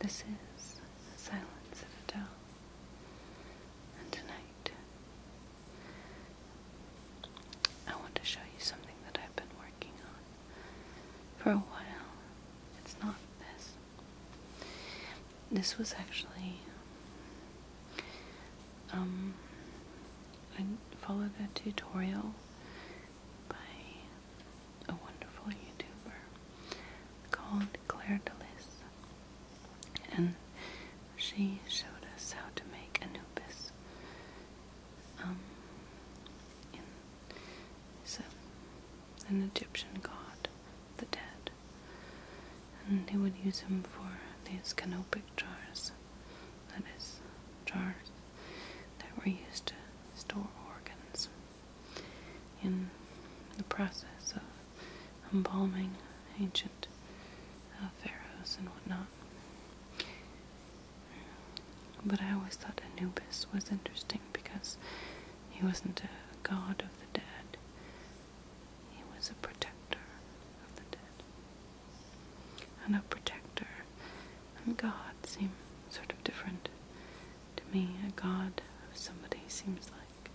This is the Silent Citadel, and tonight I want to show you something that I've been working on for a while. It's not this. This was actually, I followed a tutorial by a wonderful YouTuber called Claire Delis, and she showed us how to make Anubis. He's an Egyptian god, the dead, and they would use him for these canopic jars, that is, jars that were used to store organs in the process of embalming ancient pharaohs and whatnot. But I always thought Anubis was interesting because he wasn't a god of the dead. He was a protector of the dead. And a protector and God seem sort of different to me. A god of somebody seems like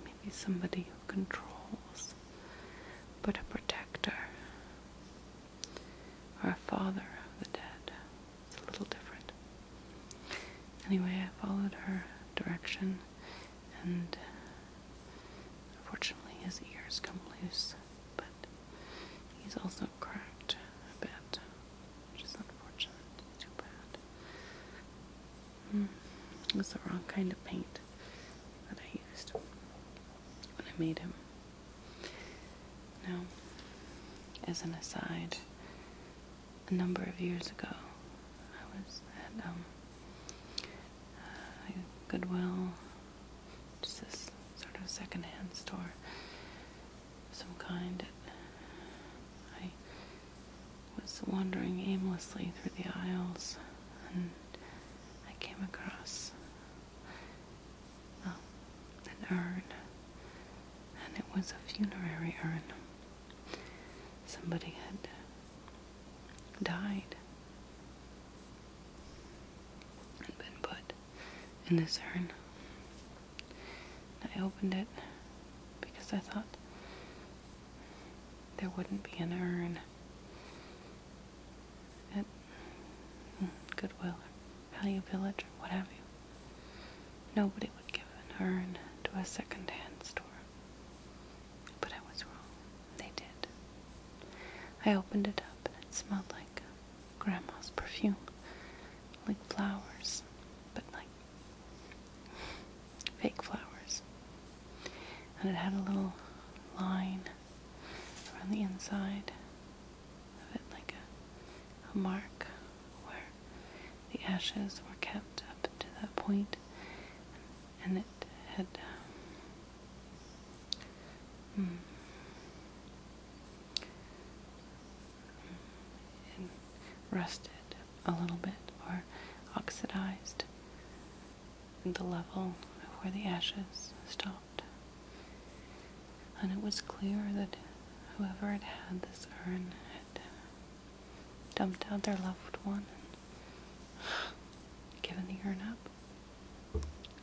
maybe somebody who controls, but a protector or a father of the dead is a little different. Anyway, I followed her direction, and unfortunately his ears come loose, but he's also cracked a bit, which is unfortunate. Too bad. It was the wrong kind of paint that I used when I made him. Now, as an aside, a number of years ago, I was at a Goodwill, just this sort of secondhand store of some kind. I was wandering aimlessly through the aisles, and I came across an urn, and it was a funerary urn. Somebody had died and been put in this urn. I opened it because I thought there wouldn't be an urn at Goodwill or Value Village or what have you. Nobody would give an urn to a second-hand store. But I was wrong. They did. I opened it up and it smelled like Grandma's perfume, like flowers, but like fake flowers. And it had a little line around the inside of it, like a mark where the ashes were kept up to that point, and it had rusted a little bit or oxidized at the level of where the ashes stopped. And it was clear that whoever had had this urn had dumped out their loved one and given the urn up. I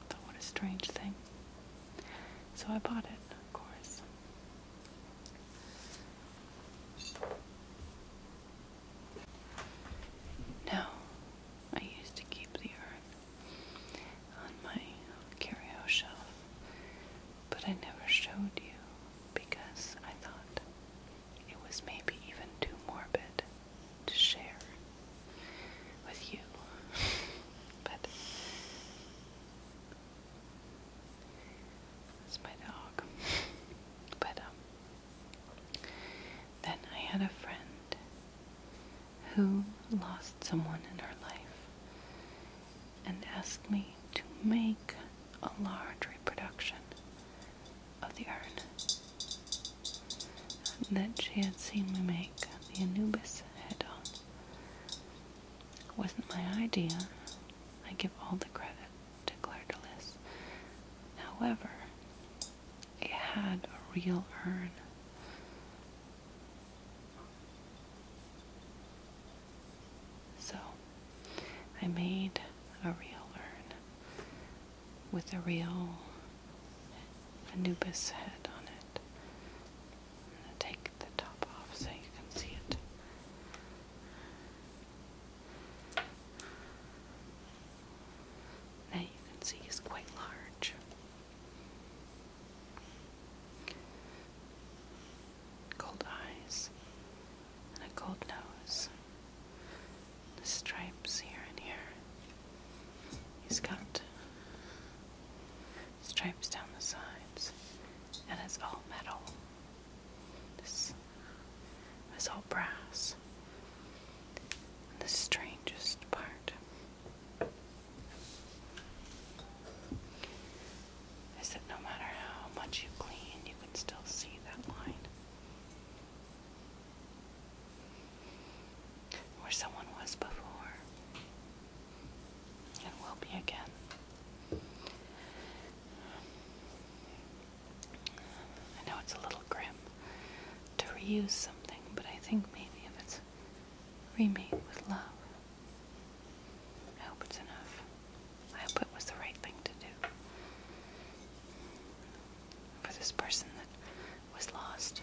thought, what a strange thing. So I bought it, of course. Now, I used to keep the urn on my curio shelf, but I never showed you because I thought it was maybe even too morbid to share with you. But it's my dog. But then I had a friend who lost someone in her life and asked me to make a large reproduction of the urn that she had seen me make the Anubis head on. It wasn't my idea. I give all the credit to Claire Delis. However, it had a real urn. So the real Anubis head on it. I'm going to take the top off so you can see it. Now you can see he's quite large. Gold eyes and a gold nose. The stripes here and here. He's got stripes down the sides, and it's all metal. This is all brass. And the strangest part is that no matter how much you clean, you can still see that line where someone was before and will be again. I know it's a little grim to reuse something, but I think maybe if it's remade with love, I hope it's enough. I hope it was the right thing to do for this person that was lost,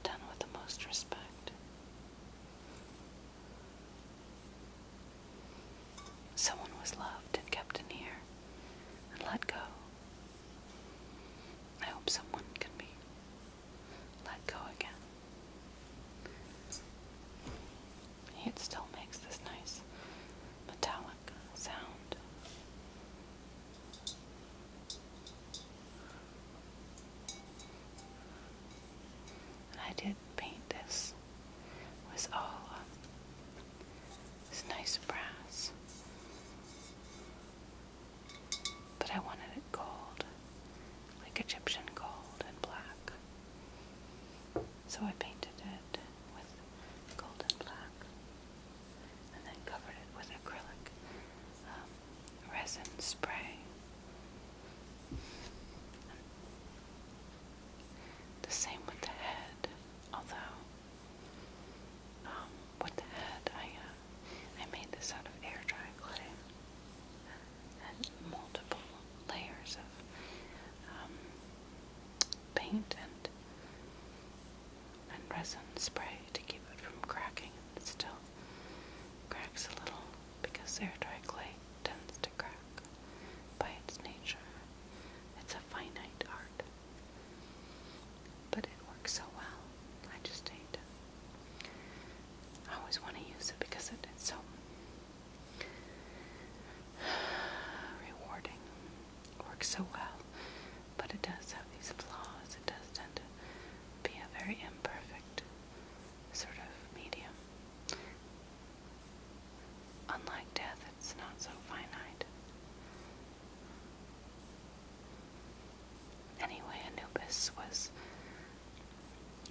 done with the most respect. Someone was loved and kept near and let go. I hope someone can be let go again. It still makes this nice metallic sound. And I did paint this with all this nice brass, but I wanted it gold, like Egyptian gold and black. So I painted it with gold and black, and then covered it with acrylic resin spray. The same with the head, although with the head I made this out of air dry clay and multiple layers of paint and resin spray to keep it from cracking. It still cracks a little because air dry clay tends to crack by its nature. It's a finite art, but it works so well. I just hate it. I always want to use it because it's so rewarding. It works so well, but it does have these flaws. It does tend to be a very imperfect sort of medium. Unlike death, it's not so finite. Anyway, Anubis was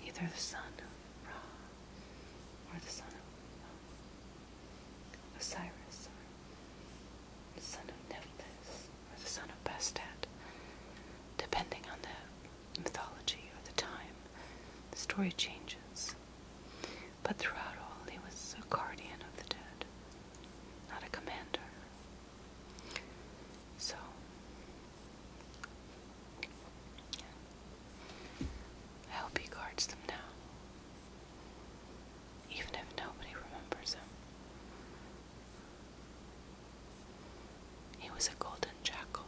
either the son of Ra or the son of Osiris, or the son of Nephthys, or the son of Bastet, depending on the mythology or the time. The story changes. But throughout all, he was a guardian of the dead, not a commander. So, I hope he guards them now, even if nobody remembers him. He was a golden jackal,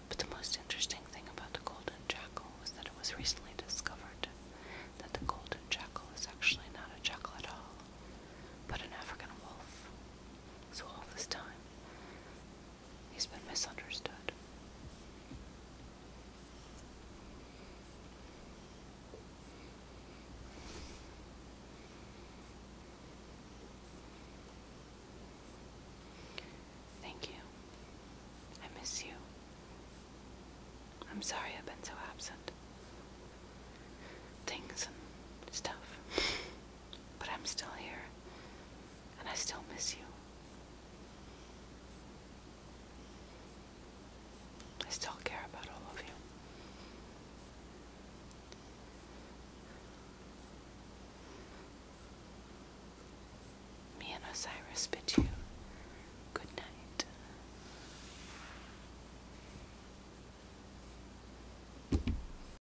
but the most interesting thing about the golden jackal was that it was recently discovered that the golden jackal is actually not a jackal at all, but an African wolf. So all this time, he's been misunderstood. Thank you. I miss you. I'm sorry I've been so absent. Things and stuff. But I'm still here, and I still miss you. I still care about all of you. Me and Osiris bid you